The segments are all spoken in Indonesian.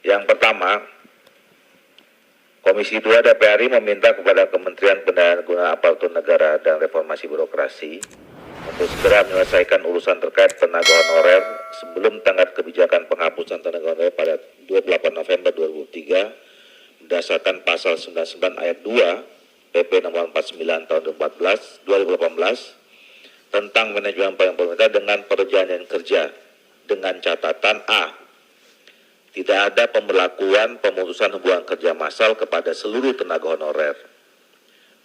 Yang pertama, Komisi 2 DPR RI meminta kepada Kementerian Pendaya-gunaan Aparatur Negara dan Reformasi Birokrasi untuk segera menyelesaikan urusan terkait tenaga honorer sebelum tenggat kebijakan penghapusan tenaga honorer pada 28 November 2003 berdasarkan pasal 99 ayat 2 PP nomor 49 tahun 2018 tentang manajemen pelayanan pemerintah dengan perjanjian kerja dengan catatan A. Tidak ada pemberlakuan pemutusan hubungan kerja massal kepada seluruh tenaga honorer.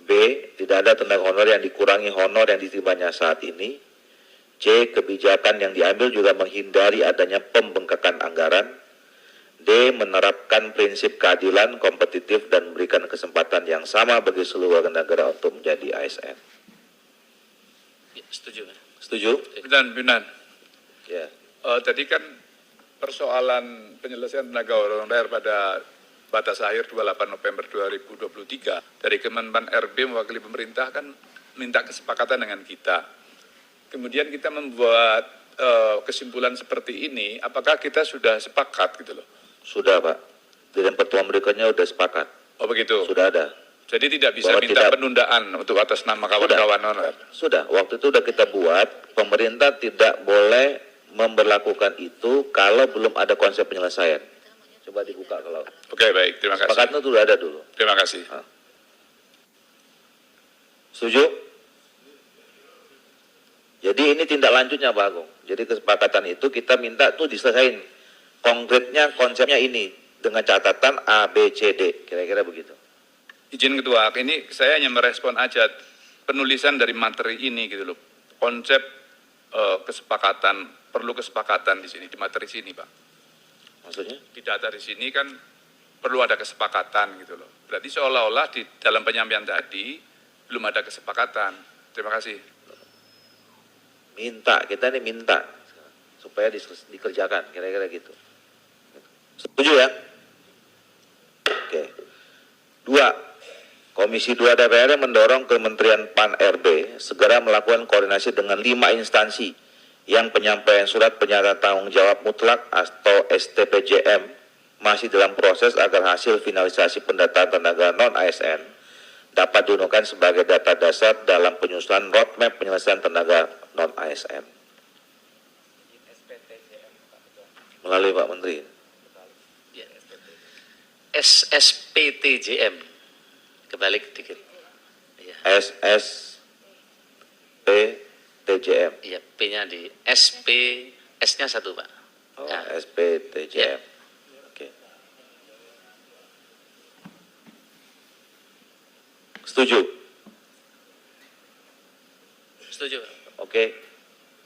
B. Tidak ada tenaga honorer yang dikurangi honor yang diterimanya saat ini. C. Kebijakan yang diambil juga menghindari adanya pembengkakan anggaran. D. Menerapkan prinsip keadilan, kompetitif, dan memberikan kesempatan yang sama bagi seluruh warga negara untuk menjadi ASN. Ya, setuju. Setuju? Pimpinan. Ya. Tadi kan persoalan penyelesaian tenaga honorer pada batas akhir 28 November 2023 dari Kemenpan RB mewakili pemerintah kan minta kesepakatan dengan kita. Kemudian kita membuat kesimpulan seperti ini, apakah kita sudah sepakat gitu loh? Sudah, Pak. Dalam pertemuan berikutnya sudah sepakat. Oh begitu? Sudah ada. Jadi tidak bisa Bahwa minta tidak, penundaan untuk atas nama kawan-kawan honorer? Sudah, waktu itu sudah kita buat, pemerintah tidak boleh memberlakukan itu kalau belum ada konsep penyelesaian. Coba dibuka kalau. Oke, baik, terima kasih. Sepakatnya itu sudah ada dulu. Terima kasih. Setuju? Jadi ini tindak lanjutnya Pak Agung. Jadi kesepakatan itu kita minta tuh diselesaikan. Konkretnya konsepnya ini dengan catatan A, B, C, D. Kira-kira begitu. Izin Ketua, ini saya hanya merespon aja penulisan dari materi ini gitu loh. Konsep kesepakatan, perlu kesepakatan di sini, di materi sini Pak. Maksudnya? Di data di sini kan perlu ada kesepakatan gitu loh. Berarti seolah-olah di dalam penyampaian tadi belum ada kesepakatan. Terima kasih. Minta, kita ini minta supaya dikerjakan, kira-kira gitu. Setuju ya? Oke. 2. Komisi 2 DPR mendorong Kementerian PAN RB segera melakukan koordinasi dengan 5 instansi yang penyampaian surat pernyataan tanggung jawab mutlak atau STPJM masih dalam proses agar hasil finalisasi pendataan tenaga non-ASN dapat digunakan sebagai data dasar dalam penyusunan roadmap penyelesaian tenaga non-ASN. Melalui Pak Menteri. Ya. SSPTJM. Kebalik dikit. Ya. SSPTJM. Iya, P-nya di SP, S-nya satu Pak. Oh, Ya. SPTJM. Ya. Oke. Setuju? Setuju Pak. Oke.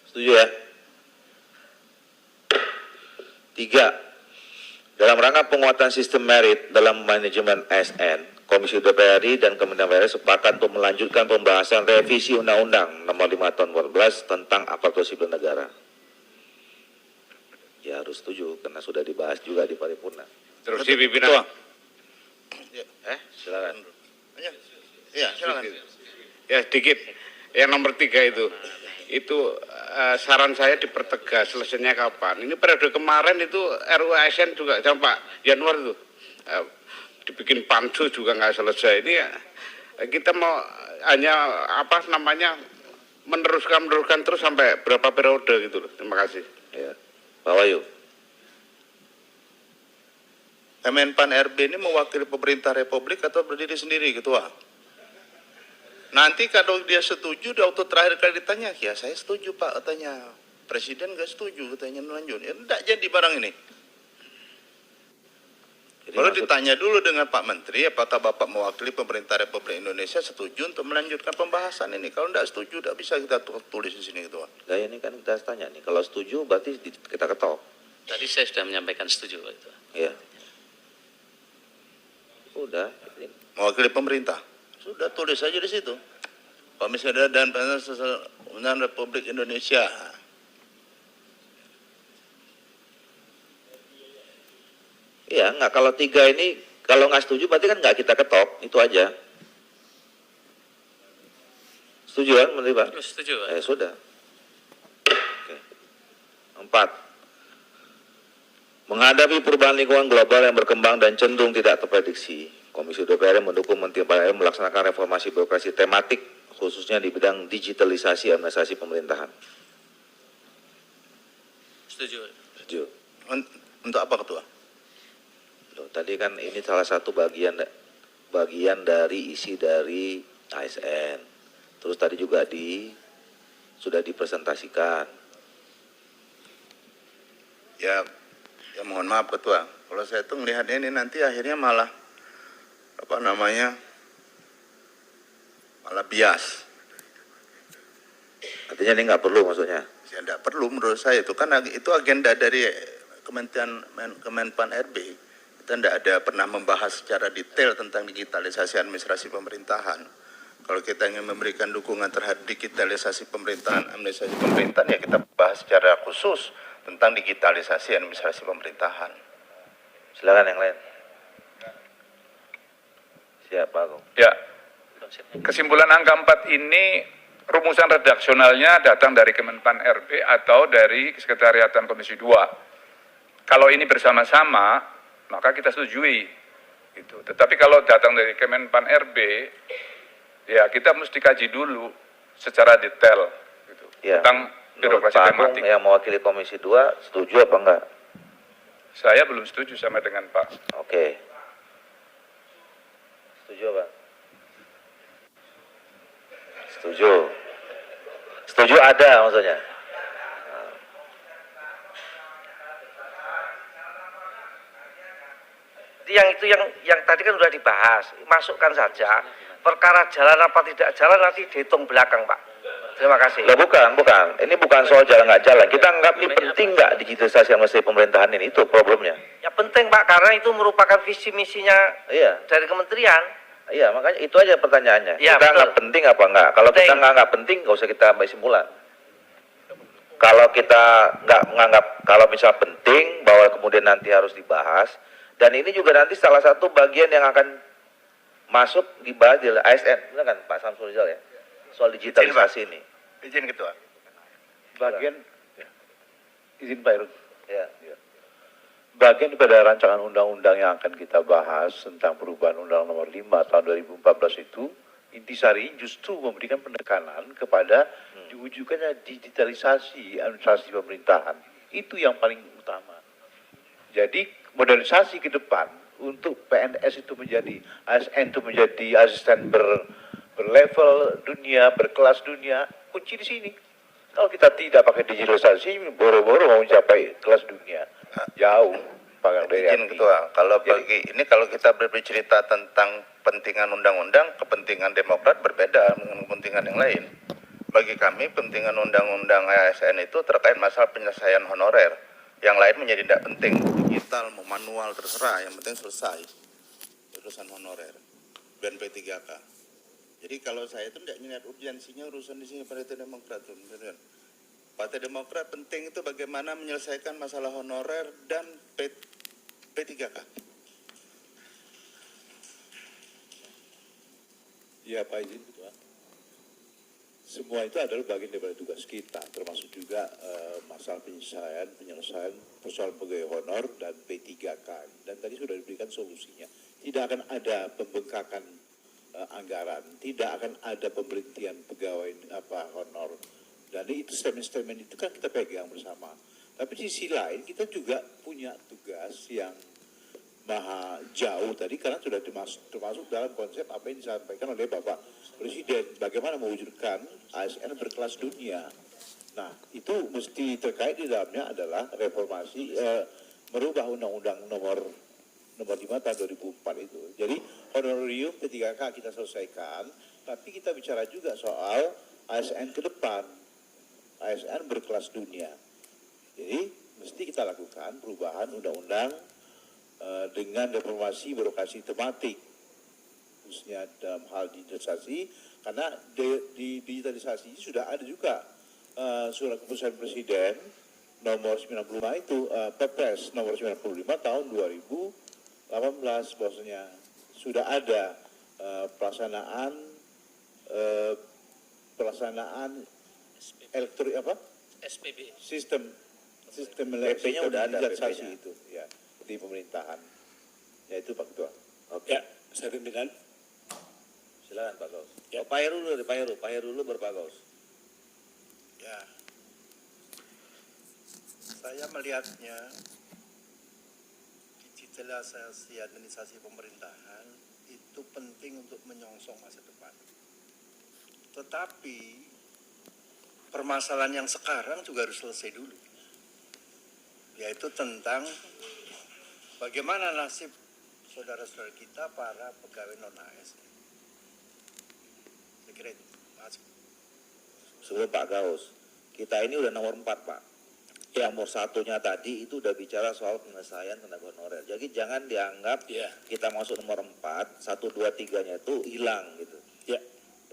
Setuju ya? 3. Dalam rangka penguatan sistem merit dalam manajemen ASN, Komisi DPR RI dan Kementerian DPR sepakat untuk melanjutkan pembahasan revisi Undang-Undang Nomor 5 Tahun 2014 tentang Aparatur Sipil Negara. Ya harus setuju karena sudah dibahas juga di paripurna. Terus si pimpinan. Silakan. Ya, silakan. Ya, sedikit. Yang nomor 3 itu saran saya dipertegas selesainya kapan. Ini periode kemarin itu RUU ASN juga sama Pak Januar itu dibikin pansus juga nggak selesai. Ini kita mau hanya meneruskan terus sampai berapa periode gitu loh. Terima kasih. Ya. Pak Wahyu. Kemenpan RB ini mewakili pemerintah Republik atau berdiri sendiri, Ketua? Nanti kalau dia setuju, di waktu terakhir kali ditanya, ya saya setuju Pak, katanya. Presiden nggak setuju, katanya melanjut. Ya enggak jadi barang ini. Kalau ditanya dulu dengan Pak Menteri, apakah Bapak mewakili pemerintah Republik Indonesia setuju untuk melanjutkan pembahasan ini? Kalau enggak setuju, tidak bisa kita tulis di sini, Ketua. Nah ini kan kita tanya nih, kalau setuju berarti kita ketok. Tadi saya sudah menyampaikan setuju Pak itu. Iya. Udah. Mewakili pemerintah. Sudah tulis saja di situ. Komisi dan Pemerintah Republik Indonesia. Iya, nggak kalau 3 ini kalau nggak setuju berarti kan nggak kita ketok, itu aja. Setuju kan, Menteri Pak? Setuju Pak. Sudah. Oke. 4. Menghadapi perubahan lingkungan global yang berkembang dan cenderung tidak terprediksi, Komisi DPR mendukung Menteri PAN RB melaksanakan reformasi birokrasi tematik, khususnya di bidang digitalisasi administrasi pemerintahan. Setuju. Setuju. Untuk apa Ketua? Loh, tadi kan ini salah satu bagian dari isi dari ASN. Terus tadi juga sudah dipresentasikan. Ya mohon maaf Ketua. Kalau saya tuh melihatnya ini nanti akhirnya malah malah bias. Artinya ini nggak perlu maksudnya. Ya tidak perlu menurut saya itu kan itu agenda dari Kemenpan RB. Kita tidak ada pernah membahas secara detail tentang digitalisasi administrasi pemerintahan. Kalau kita ingin memberikan dukungan terhadap digitalisasi pemerintahan, administrasi pemerintahan, ya kita bahas secara khusus tentang digitalisasi administrasi pemerintahan. Silakan yang lain. Siap, Pak Agung. Ya, kesimpulan angka 4 ini rumusan redaksionalnya datang dari Kemenpan RB atau dari Sekretariatan Komisi 2. Kalau ini bersama-sama, maka kita setujui. Gitu. Tetapi kalau datang dari Kemenpan RB, ya kita mesti kaji dulu secara detail gitu, Ya. tentang birokrasi Pak Agung tematik. yang mewakili Komisi 2 setuju apa enggak? Saya belum setuju sama dengan Pak. Oke. Setuju apa? Setuju. Setuju ada maksudnya. Yang tadi kan sudah dibahas, masukkan saja. Perkara jalan apa tidak jalan nanti dihitung belakang, Pak. Terima kasih. Lah bukan. Ini bukan soal jalan nggak jalan. Kita anggap ini penting nggak digitalisasi administrasi pemerintahan ini, itu problemnya. Ya penting, Pak, karena itu merupakan visi misinya Iya. dari kementerian. Iya, makanya itu aja pertanyaannya. Ya, Kita betul. anggap penting apa enggak? Kalau Penting. kita nggak penting, nggak usah kita ambil kesimpulan. Kalau kita nggak menganggap, kalau misal penting, bahwa kemudian nanti harus dibahas, dan ini juga nanti salah satu bagian yang akan masuk dibahas di ASN, benar kan Pak Samsul Rizal ya? Soal digitalisasi ini. Izin Ketua. Bagian izin Pak Irun. Ya. Bagian pada rancangan undang-undang yang akan kita bahas tentang perubahan Undang Nomor 5 tahun 2014 itu, intisari justru memberikan penekanan kepada diwujudkannya digitalisasi administrasi pemerintahan. Itu yang paling utama. Jadi modernisasi ke depan untuk PNS itu menjadi ASN itu menjadi asisten berlevel dunia, berkelas dunia, kunci di sini. Kalau kita tidak pakai digitalisasi, boro-boro mau mencapai kelas dunia, jauh. Izin Ketua, kalau kita bercerita tentang pentingan undang-undang, kepentingan Demokrat berbeda dengan kepentingan yang lain. Bagi kami, pentingan undang-undang ASN itu terkait masalah penyelesaian honorer. Yang lain menjadi tidak penting, digital, mau manual, terserah, yang penting selesai urusan honorer dan P3K. Jadi kalau saya itu tidak melihat urgensinya urusan di sini Partai Demokrat. Partai Demokrat penting itu bagaimana menyelesaikan masalah honorer dan P3K. Ya Pak izin Ketua. Semua itu adalah bagian daripada tugas kita, termasuk juga masalah penyelesaian persoalan pegawai honor dan P3K. Dan tadi sudah diberikan solusinya. Tidak akan ada pembengkakan anggaran, tidak akan ada pemberhentian pegawai honor. Dan itu statement-statement itu kan kita pegang bersama. Tapi di sisi lain kita juga punya tugas yang maha jauh tadi karena sudah termasuk dalam konsep apa yang disampaikan oleh Bapak Presiden, bagaimana mewujudkan ASN berkelas dunia. Nah, itu mesti terkait di dalamnya adalah reformasi merubah Undang-Undang nomor 5 tahun 2004 itu. Jadi honorarium P3K kita selesaikan, tapi kita bicara juga soal ASN ke depan, ASN berkelas dunia. Jadi mesti kita lakukan perubahan undang-undang dengan reformasi birokrasi tematik, khususnya dalam hal digitalisasi, karena di digitalisasi sudah ada juga surat keputusan Presiden nomor 95 itu, Perpres nomor 95 tahun 2018, bahwasanya sudah ada pelaksanaan elektronik SPB. sistem Sistem PP-nya udah ada, legislatisasi PP-nya. itu ya di pemerintahan. Ya itu Pak Ketua. Oke. Ya, saya pimpinan. Silakan Pak Gaus. Ya. Pak Heru dulu, Pak Heru dulu baru Pak Gaus. Ya, saya melihatnya digitalisasi administrasi pemerintahan itu penting untuk menyongsong masa depan. Tetapi permasalahan yang sekarang juga harus selesai dulu, yaitu tentang bagaimana nasib saudara-saudara kita para pegawai non-ASN. Saya kira itu. Masuk. Sebelum Pak Gaus, kita ini udah nomor 4 Pak. Nomor satunya tadi itu udah bicara soal penyelesaian tenaga honorer. Jadi jangan dianggap Ya. kita masuk nomor 4, 1, 2, 3-nya itu hilang gitu. Ya.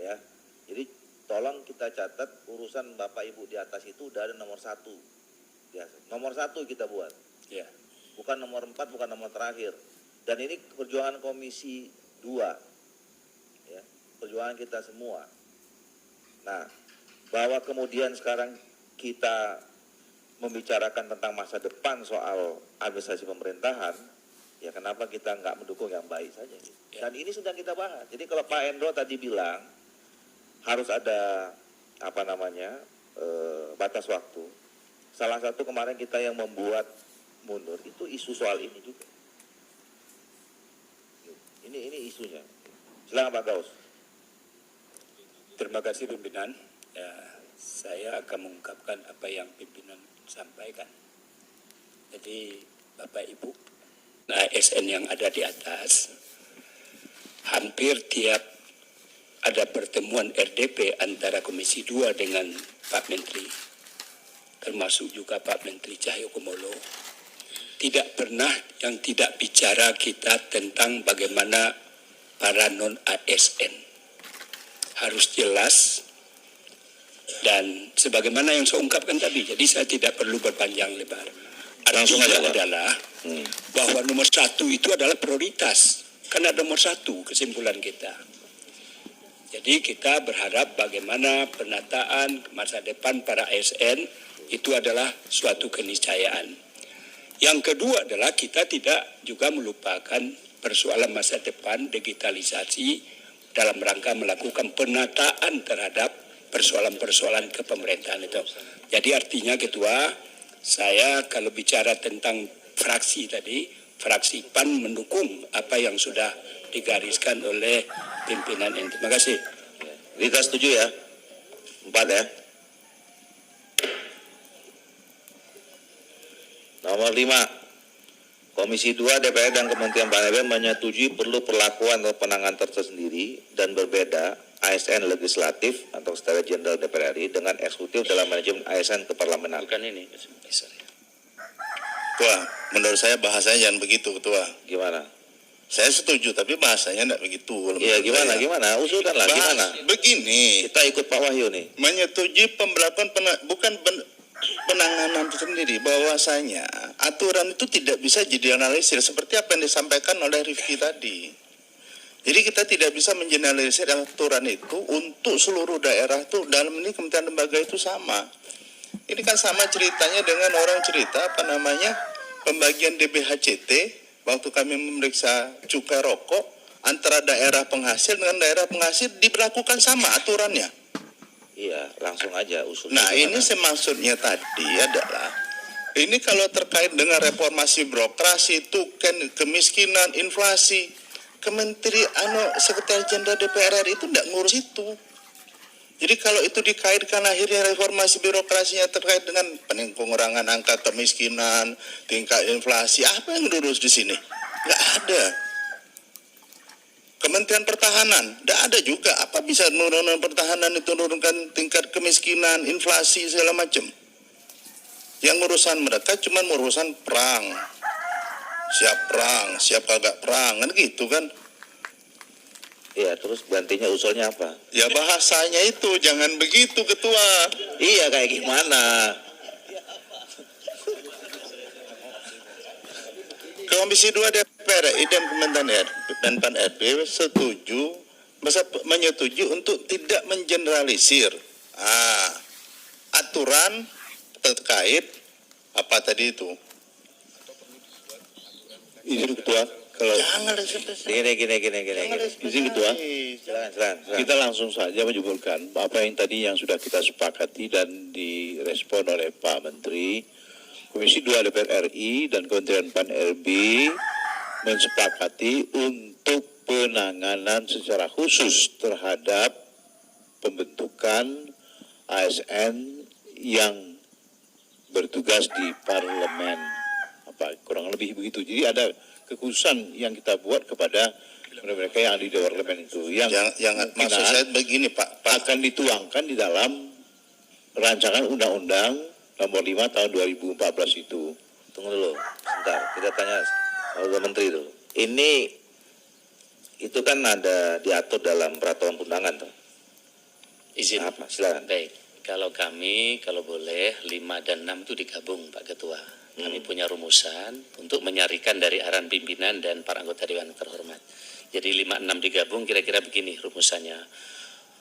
Ya. Jadi tolong kita catat urusan Bapak Ibu di atas itu udah ada nomor 1. Ya, nomor 1 kita buat. Ya. Bukan nomor 4, bukan nomor terakhir. Dan ini perjuangan Komisi 2. Ya, perjuangan kita semua. Nah, bahwa kemudian sekarang kita membicarakan tentang masa depan soal administrasi pemerintahan, ya kenapa kita nggak mendukung yang baik saja? Ya. Dan ini sudah kita bahas. Jadi kalau Pak Endro tadi bilang harus ada batas waktu. Salah satu kemarin kita yang membuat mundur itu isu soal ini juga. Ini isunya. Silakan Pak Gaus. Terima kasih pimpinan. Ya, saya akan mengungkapkan apa yang pimpinan sampaikan. Jadi Bapak Ibu, ASN yang ada di atas, hampir tiap ada pertemuan RDP antara Komisi 2 dengan Pak Menteri, termasuk juga Pak Menteri Cahyokumolo, tidak pernah yang tidak bicara kita tentang bagaimana para non-ASN harus jelas dan sebagaimana yang saya ungkapkan tadi. Jadi saya tidak perlu berpanjang lebar. Langsung aja, Pak. Adalah bahwa nomor 1 itu adalah prioritas. Karena nomor 1 kesimpulan kita. Jadi kita berharap bagaimana penataan masa depan para ASN itu adalah suatu keniscayaan. Yang kedua adalah kita tidak juga melupakan persoalan masa depan digitalisasi dalam rangka melakukan penataan terhadap persoalan-persoalan kepemerintahan itu. Jadi artinya Ketua, saya kalau bicara tentang fraksi tadi, fraksi PAN mendukung apa yang sudah digariskan oleh pimpinan ini. Terima kasih. Kita setuju ya? 4 ya? Nomor 5. Komisi 2 DPR dan Kementerian PAN menyetujui perlu perlakuan atau penanganan tersendiri dan berbeda ASN legislatif atau Setara Jenderal DPR RI dengan eksekutif dalam manajemen ASN keparlamenan. Bukan ini. Ketua, menurut saya bahasanya jangan begitu, Ketua. Gimana? Saya setuju, tapi bahasanya enggak begitu. Iya, gimana? Usulkanlah gimana? Begini, Kita ikut Pak Wahyu nih. menyetujui pemberlakuan penanganan itu sendiri, bahwasanya aturan itu tidak bisa digeneralisir seperti apa yang disampaikan oleh Rifki tadi. Jadi kita tidak bisa mengeneralisir aturan itu untuk seluruh daerah itu, dalam ini kementerian lembaga itu sama. Ini kan sama ceritanya dengan orang cerita pembagian DBHCT waktu kami memeriksa cukai rokok antara daerah penghasil dengan daerah penghasil diberlakukan sama aturannya. Iya, langsung aja usulnya. Nah, ini semaksudnya tadi adalah ini kalau terkait dengan reformasi birokrasi, tuken, kemiskinan, inflasi, Sekretaris Jenderal DPR RI itu tidak ngurus itu. Jadi kalau itu dikaitkan akhirnya reformasi birokrasinya terkait dengan pengurangan angka kemiskinan, tingkat inflasi, apa yang diurus di sini? Nggak ada. Kementerian Pertahanan, tidak ada juga. Apa bisa menurunkan pertahanan itu menurunkan tingkat kemiskinan, inflasi segala macam? Yang urusan mereka cuma urusan perang. Siap kagak perang, kan gitu kan? Iya, terus gantinya usulnya apa? Ya bahasanya itu, jangan begitu Ketua. Iya, kayak gimana? Komisi 2 DPR RI dan Kementerian dan PAN RB menyetujui untuk tidak mengeneralisir aturan terkait Apa tadi itu? Izin Ketua, kalau Jangan Gini. izin Ketua, Silakan. kita langsung saja menyebutkan apa yang tadi yang sudah kita sepakati dan direspon oleh Pak Menteri. Komisi 2 DPR RI dan Kementerian PAN-RB mensepakati untuk penanganan secara khusus terhadap pembentukan ASN yang bertugas di parlemen, kurang lebih begitu. Jadi ada kekhususan yang kita buat kepada mereka yang ada di parlemen itu, yang maksud saya begini Pak, akan dituangkan di dalam rancangan undang-undang nomor 5 tahun 2014 itu. Tunggu dulu, sebentar. Kita tanya Pak Menteri dulu. Ini itu kan ada diatur dalam peraturan undangan tuh. Izin. Apa? Silakan. Baik. Kalau kami, kalau boleh, 5 dan 6 itu digabung, Pak Ketua. Kami punya rumusan untuk menyarikan dari arahan pimpinan dan para anggota Dewan terhormat. Jadi 5, 6 digabung, kira-kira begini rumusannya.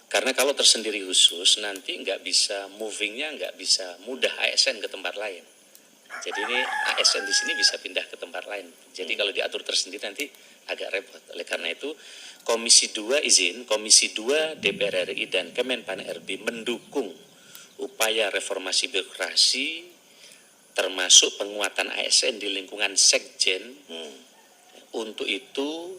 Karena kalau tersendiri khusus, nanti nggak bisa movingnya, nggak bisa mudah ASN ke tempat lain. Jadi ini ASN di sini bisa pindah ke tempat lain. Jadi kalau diatur tersendiri nanti agak repot. Oleh karena itu, Komisi 2 Komisi 2 DPR RI dan Kemenpan RB mendukung upaya reformasi birokrasi termasuk penguatan ASN di lingkungan Sekjen. Untuk itu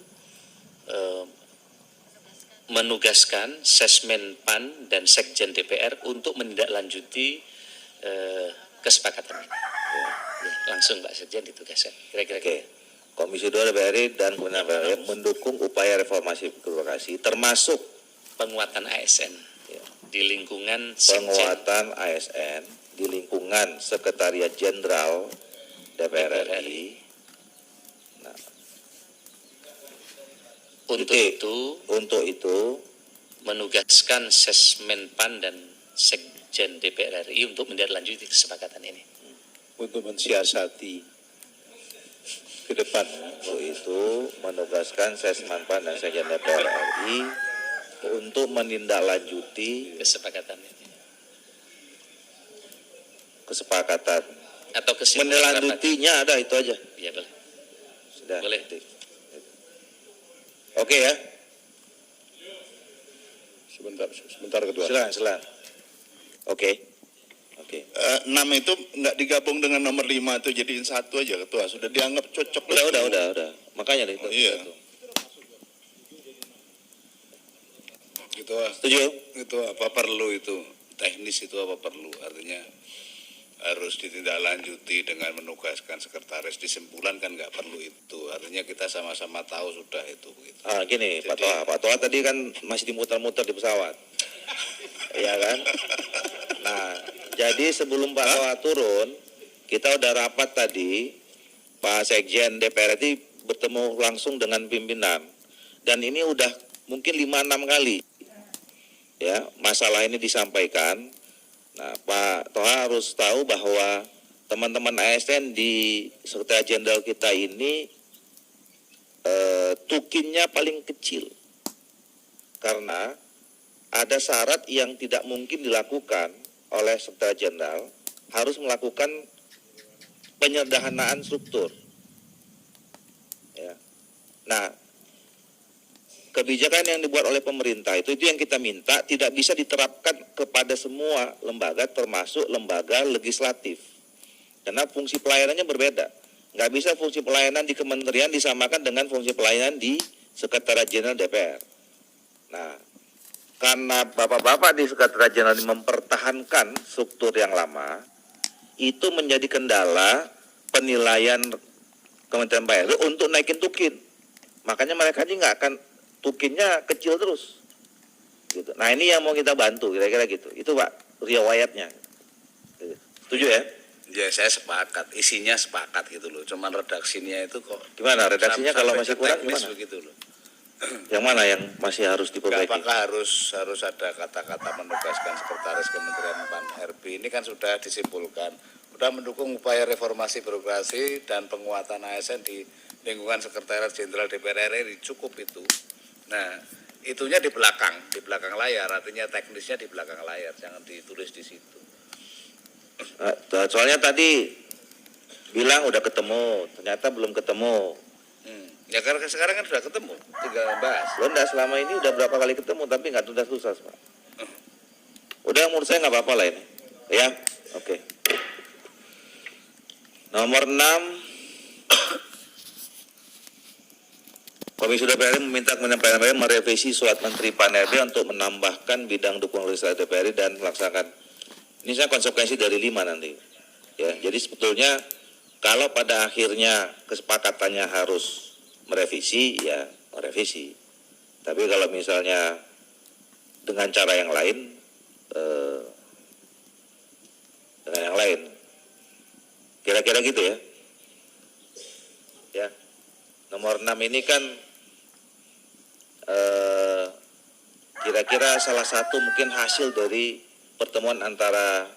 menugaskan Sesmen PAN dan Sekjen DPR untuk menindaklanjuti kesepakatan ini. Ya, langsung Pak Sekjen ditugaskan. Kira-kira. Oke. Komisi 2 DPR RI dan Kementerian PAN mendukung upaya reformasi birokrasi termasuk penguatan ASN di lingkungan Sekjen. penguatan ASN di lingkungan Sekretariat Jenderal DPR RI. Nah, untuk itu menugaskan Sesmen PAN dan Sekjen DPR RI untuk menindaklanjuti kesepakatan ini. Untuk mensiasati ke depan. Untuk itu menugaskan Sesman PAN dan Sekjen DPR RI untuk menindaklanjuti Kesepakatan ini. kesepakatan. Atau kesimpulan rapat. Menindaklanjutinya ada itu aja. Ya boleh. Sudah. Boleh. Oke ya. Sebentar Ketua. Silakan. Oke. 6 itu nggak digabung dengan nomor 5 itu jadiin satu aja Ketua. Sudah dianggap cocok. Udah. Makanya itu. Iya. Ketua, Setuju? itu apa perlu itu teknis itu apa perlu, artinya harus ditindaklanjuti dengan menugaskan sekretaris. Disimpulan kan nggak perlu itu, artinya kita sama-sama tahu sudah itu begitu. Gini, Pak Toha tadi kan masih dimuter-muter di pesawat, ya kan? Nah, jadi sebelum Pak Toha turun, kita udah rapat tadi, Pak Sekjen DPR RI bertemu langsung dengan pimpinan, dan ini udah mungkin 5-6 kali, ya masalah ini disampaikan. Nah, Pak Toha harus tahu bahwa teman-teman ASN di Sekretariat Jenderal kita ini tukinnya paling kecil. Karena ada syarat yang tidak mungkin dilakukan oleh Sekretariat Jenderal, harus melakukan penyederhanaan struktur. Ya. Nah, kebijakan yang dibuat oleh pemerintah itu yang kita minta tidak bisa diterapkan kepada semua lembaga termasuk lembaga legislatif. Karena fungsi pelayanannya berbeda. Nggak bisa fungsi pelayanan di kementerian disamakan dengan fungsi pelayanan di Sekretariat Jenderal DPR. Nah, karena bapak-bapak di Sekretariat Jenderal mempertahankan struktur yang lama, itu menjadi kendala penilaian Kementerian PAN untuk naikin tukin. Makanya mereka ini nggak akan tukinnya kecil terus, gitu. Nah ini yang mau kita bantu, kira-kira gitu. Itu Pak riwayatnya. Setuju ya? Ya saya sepakat, isinya sepakat gitu loh. Cuman redaksinya itu kok. Gimana redaksinya kalau masih kurang gimana? Begitu loh. Yang mana yang masih harus diperbaiki? Apakah harus ada kata-kata menugaskan sekretaris Kementerian PAN RB ini kan sudah disimpulkan, sudah mendukung upaya reformasi birokrasi dan penguatan ASN di lingkungan Sekretariat Jenderal DPR RI, cukup itu. Nah, itunya di belakang layar, artinya teknisnya di belakang layar, jangan ditulis di situ. Soalnya tadi bilang udah ketemu, ternyata belum ketemu. Ya karena sekarang kan sudah ketemu, tinggal bahas. Lo enggak, selama ini udah berapa kali ketemu tapi nggak tuntas-tuntas, Pak. Udah, menurut saya nggak apa-apa lah ini. Ya, oke. Nomor 6, Komisi DPR meminta Kementerian PAN merevisi surat Menteri PAN RB untuk menambahkan bidang dukungan legislatif DPR dan melaksanakan. Ini saya konsekuensi dari 5 nanti. Ya, jadi sebetulnya kalau pada akhirnya kesepakatannya harus merevisi, ya merevisi. Tapi kalau misalnya dengan cara yang lain, kira-kira gitu ya. Ya, nomor 6 ini kan kira-kira salah satu mungkin hasil dari pertemuan antara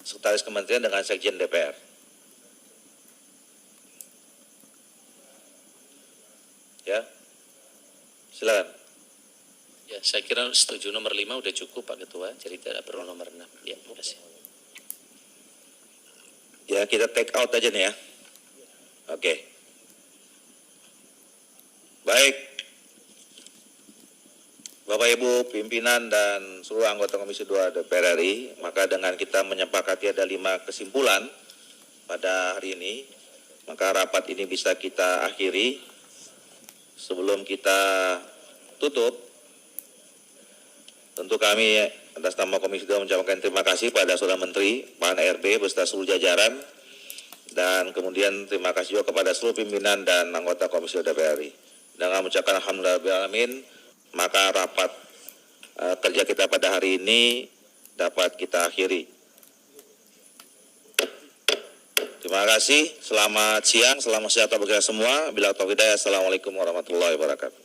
Sekretaris Kementerian dengan Sekjen DPR. Ya, silakan. Ya, saya kira setuju nomor 5 udah cukup Pak Ketua, jadi tidak perlu nomor 6. Ya, terima kasih. Ya, kita take out aja nih ya. Oke. Baik. Bapak Ibu pimpinan dan seluruh anggota Komisi 2 DPR RI, maka dengan kita menyepakati ada 5 kesimpulan pada hari ini, maka rapat ini bisa kita akhiri. Sebelum kita tutup, tentu kami atas nama Komisi 2 mengucapkan terima kasih pada Saudara Menteri PAN RB beserta seluruh jajaran, dan kemudian terima kasih juga kepada seluruh pimpinan dan anggota Komisi 2 DPR RI. Dengan mengucapkan alhamdulillahirrahmanirrahim, maka rapat kerja kita pada hari ini dapat kita akhiri. Terima kasih, selamat siang, selamat sejahtera bagi kita semua. Bila taufiq hidayah, assalamualaikum warahmatullahi wabarakatuh.